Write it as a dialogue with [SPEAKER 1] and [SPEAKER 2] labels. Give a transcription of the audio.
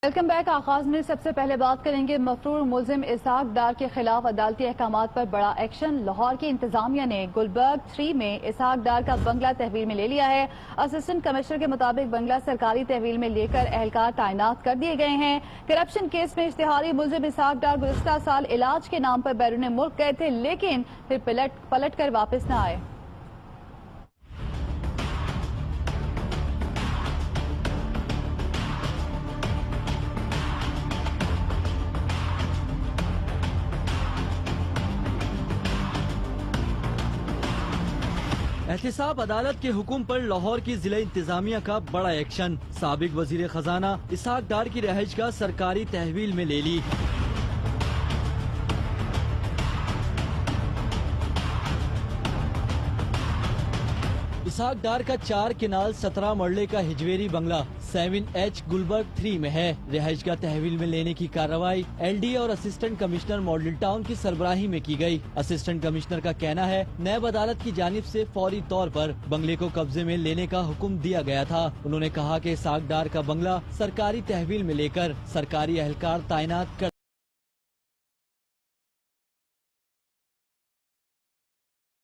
[SPEAKER 1] Welcome back. آغاز میں سب سے پہلے بات کریں گے مفرور ملزم اسحاق ڈار کے خلاف عدالتی احکامات پر بڑا ایکشن۔ لاہور کی انتظامیہ نے گلبرگ 3 میں اسحاق ڈار کا بنگلہ تحویل میں لے لیا ہے۔ اسسٹنٹ کمشنر کے مطابق بنگلہ سرکاری تحویل میں لے کر اہلکار تعینات کر دیے گئے ہیں۔ کرپشن کیس میں اشتہاری ملزم اسحاق ڈار گزشتہ سال علاج کے نام پر بیرون ملک گئے تھے، لیکن پھر پلٹ کر واپس نہ آئے۔
[SPEAKER 2] احتساب عدالت کے حکم پر لاہور کی ضلع انتظامیہ کا بڑا ایکشن۔ سابق وزیر خزانہ اسحاق ڈار کی رہائش گاہ سرکاری تحویل میں لے لی۔ اسحاق ڈار کا 4 کنال 17 مرلے کا ہجویری بنگلہ 7H گلبرگ 3 میں ہے۔ رہائش گاہ تحویل میں لینے کی کارروائی ایل ڈی اور اسسٹنٹ کمشنر ماڈل ٹاؤن کی سربراہی میں کی گئی۔ اسسٹنٹ کمشنر کا کہنا ہے نیب عدالت کی جانب سے فوری طور پر بنگلے کو قبضے میں لینے کا حکم دیا گیا تھا۔ انہوں نے کہا کہ اسحاق ڈار کا بنگلہ سرکاری تحویل میں لے کر سرکاری اہلکار تعینات کر